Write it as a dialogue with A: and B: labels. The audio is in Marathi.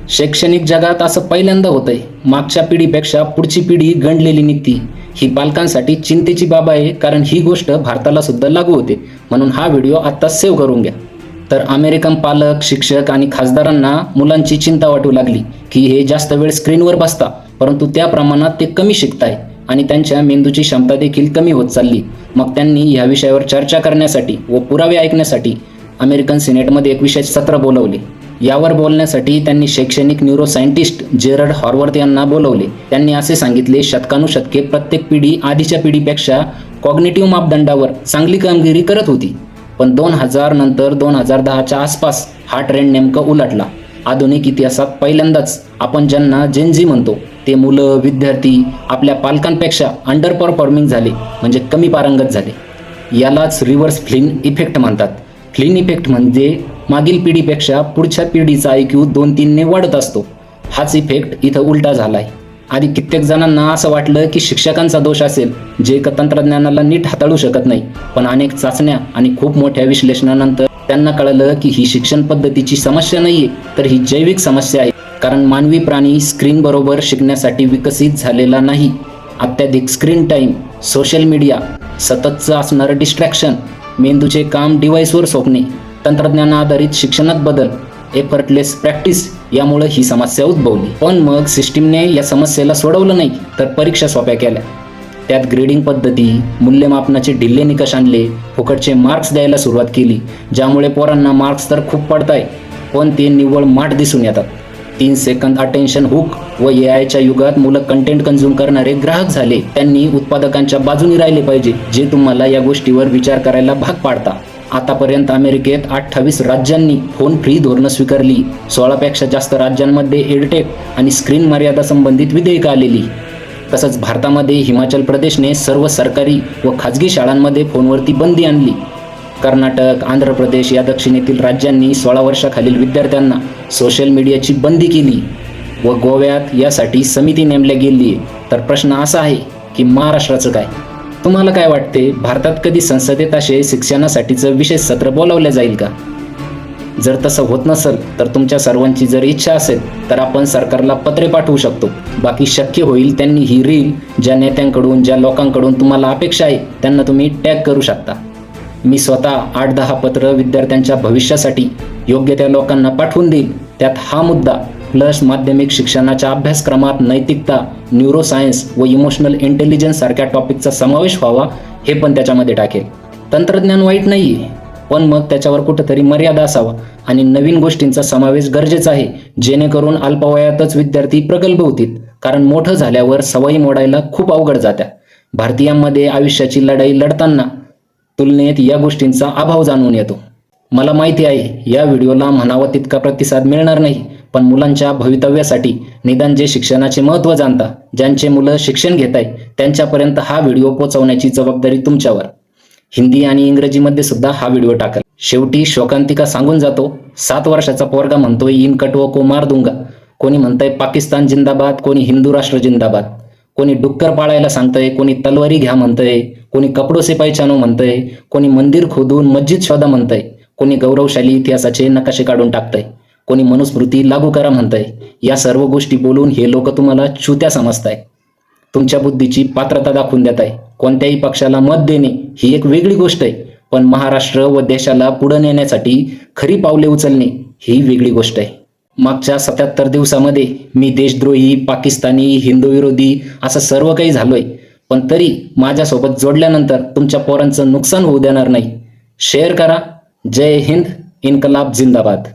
A: शैक्षणिक जगात असं पहिल्यांदा होतंय, मागच्या पिढीपेक्षा पुढची पिढी गंडलेली निघती। ही पालकांसाठी चिंतेची बाब आहे, कारण ही गोष्ट भारताला सुद्धा लागू होते। म्हणून हा व्हिडिओ आता सेव्ह करून घ्या। तर अमेरिकन पालक, शिक्षक आणि खासदारांना मुलांची चिंता वाटू लागली की हे जास्त वेळ स्क्रीनवर बसता, परंतु त्या प्रमाणात ते कमी शिकताय आणि त्यांच्या मेंदूची क्षमता देखील कमी होत चालली। मग त्यांनी या विषयावर चर्चा करण्यासाठी व पुरावे ऐकण्यासाठी अमेरिकन सिनेटमध्ये एक विशेष सत्र बोलवले। यावर बोलण्यासाठी त्यांनी शैक्षणिक न्यूरोसायंटिस्ट जेरड हॉरवर्थ यांना बोलवले। त्यांनी असे सांगितले, शतकानुशतके प्रत्येक पिढी आधीच्या पिढीपेक्षा कॉग्निटिव्ह मापदंडावर चांगली कामगिरी करत होती, पण 2000 नंतर 2010च्या आसपास हा ट्रेंड नेमका उलटला। आधुनिक इतिहासात पहिल्यांदाच आपण ज्यांना जेनझी म्हणतो ते मुलं, विद्यार्थी आपल्या पालकांपेक्षा अंडर परफॉर्मिंग झाले, म्हणजे कमी पारंगत झाले। यालाच रिव्हर्स फ्लिन इफेक्ट म्हणतात। फ्लिन इफेक्ट म्हणजे मागील पिढीपेक्षा पुढच्या पिढीचा IQ 2-3 ने वाढत असतो। हाच इफेक्ट इथं उलटा झालाय। आधी कित्येक जणांना असं वाटलं की शिक्षकांचा दोष असेल, जे तंत्रज्ञानाला नीट हाताळू शकत नाही, पण अनेक चाचण्या आणि खूप मोठ्या विश्लेषणानंतर त्यांना कळलं की ही शिक्षण पद्धतीची समस्या नाहीये, तर ही जैविक समस्या आहे। कारण मानवी प्राणी स्क्रीन बरोबर शिकण्यासाठी विकसित झालेला नाही। अत्याधिक स्क्रीन टाईम, सोशल मीडिया, सततचं असणारं डिस्ट्रॅक्शन, मेंदूचे काम डिव्हाइसवर सोपणे, तंत्रज्ञान आधारित शिक्षणात बदल, एफर्टलेस प्रॅक्टिस यामुळे ही समस्या उद्भवली। पण मग सिस्टीमने या समस्येला सोडवलं नाही, तर परीक्षा सोप्या केल्या। त्यात ग्रेडिंग पद्धती, मूल्यमापनाचे ढिल्ले निकष आणले, फुकटचे मार्क्स द्यायला सुरुवात केली, ज्यामुळे पोरांना मार्क्स तर खूप पडताय, पण ते निव्वळ माठ दिसून येतात। 3 सेकंद अटेन्शन हुक व AIच्या युगात मुलं कंटेंट कंझ्युम करणारे ग्राहक झाले। त्यांनी उत्पादकांच्या बाजूने राहिले पाहिजे, जे तुम्हाला या गोष्टीवर विचार करायला भाग पाडता। आतापर्यंत अमेरिकेत 28 राज्यांनी फोन फ्री धोरणं स्वीकारली। 16 पेक्षा जास्त राज्यांमध्ये एडटेक आणि स्क्रीन मर्यादा संबंधित विधेयकं आलेली। तसंच भारतामध्ये हिमाचल प्रदेशने सर्व सरकारी व खाजगी शाळांमध्ये फोनवरती बंदी आणली। कर्नाटक, आंध्र प्रदेश या दक्षिणेतील राज्यांनी 16 वर्षाखालील विद्यार्थ्यांना सोशल मीडियाची बंदी केली व गोव्यात यासाठी समिती नेमल्या गेली आहे। तर प्रश्न असा आहे की महाराष्ट्राचं काय? तुम्हाला काय वाटते, भारतात कधी संसदेत असे शिक्षणासाठीचं विशेष सत्र बोलावले जाईल का? जर तसं होत नसेल तर तुमच्या सर्वांची जर इच्छा असेल तर आपण सरकारला पत्रे पाठवू शकतो। बाकी शक्य होईल त्यांनी ही रील ज्या नेत्यांकडून, ज्या लोकांकडून तुम्हाला अपेक्षा आहे त्यांना तुम्ही टॅग करू शकता। मी स्वतः 8-10 पत्र विद्यार्थ्यांच्या भविष्यासाठी योग्य त्या लोकांना पाठवून देईल। त्यात हा मुद्दा प्लस माध्यमिक शिक्षणाच्या अभ्यासक्रमात नैतिकता, न्यूरोसायन्स व इमोशनल इंटेलिजन्स सारख्या टॉपिकचा समावेश व्हावा, हे पण त्याच्यामध्ये टाकेल। तंत्रज्ञान वाईट नाहीये, पण मग त्याच्यावर कुठेतरी मर्यादा असावा आणि नवीन गोष्टींचा समावेश गरजेचा आहे, जेणेकरून अल्पवयातच विद्यार्थी प्रगल्भ होतील। कारण मोठं झाल्यावर सवयी मोडायला खूप अवघड जात्या। भारतीयांमध्ये आयुष्याची लढाई लढताना तुलनेत या गोष्टींचा अभाव जाणून येतो। मला माहिती आहे या व्हिडिओला म्हणावा तितका प्रतिसाद मिळणार नाही, पण मुलांच्या भवितव्यासाठी निदान जे शिक्षणाचे महत्त्व जाणता, ज्यांचे मुलं शिक्षण घेत आहे, त्यांच्यापर्यंत हा व्हिडिओ पोहोचवण्याची जबाबदारी तुमच्यावर। हिंदी आणि इंग्रजीमध्ये सुद्धा हा व्हिडिओ टाका। शेवटी शोकांतिका सांगून जातो, 7 वर्षाचा पोरगा म्हणतोय इन कटवो को मार दूंगा, कोणी म्हणतंय पाकिस्तान जिंदाबाद, कोणी हिंदू राष्ट्र जिंदाबाद, कोणी डुक्कर पाळायला सांगतंय, कोणी तलवारी घ्या म्हणतंय, कोणी कपडो से पहचानो म्हणतंय, कोणी मंदिर खोदून मस्जिद शोधा म्हणतंय, कोणी गौरवशाली इतिहासाचे नकाशे काढून टाकतंय, कोणी मनुस्मृती लागू करा म्हणतंय। या सर्व गोष्टी बोलून हे लोक तुम्हाला चुत्या समजताय, तुमच्या बुद्धीची पात्रता दाखवून देत आहे। कोणत्याही पक्षाला मत देणे ही एक वेगळी गोष्ट आहे, पण महाराष्ट्र व देशाला पुढे नेण्यासाठी खरी पावले उचलणे ही वेगळी गोष्ट आहे। मागच्या 77 दिवसामध्ये मी देशद्रोही, पाकिस्तानी, हिंदू विरोधी असं सर्व काही झालोय, पण तरी माझ्यासोबत जोडल्यानंतर तुमच्या पोरांचं नुकसान होऊ देणार नाही। शेअर करा। जय हिंद, इन्कलाब जिंदाबाद।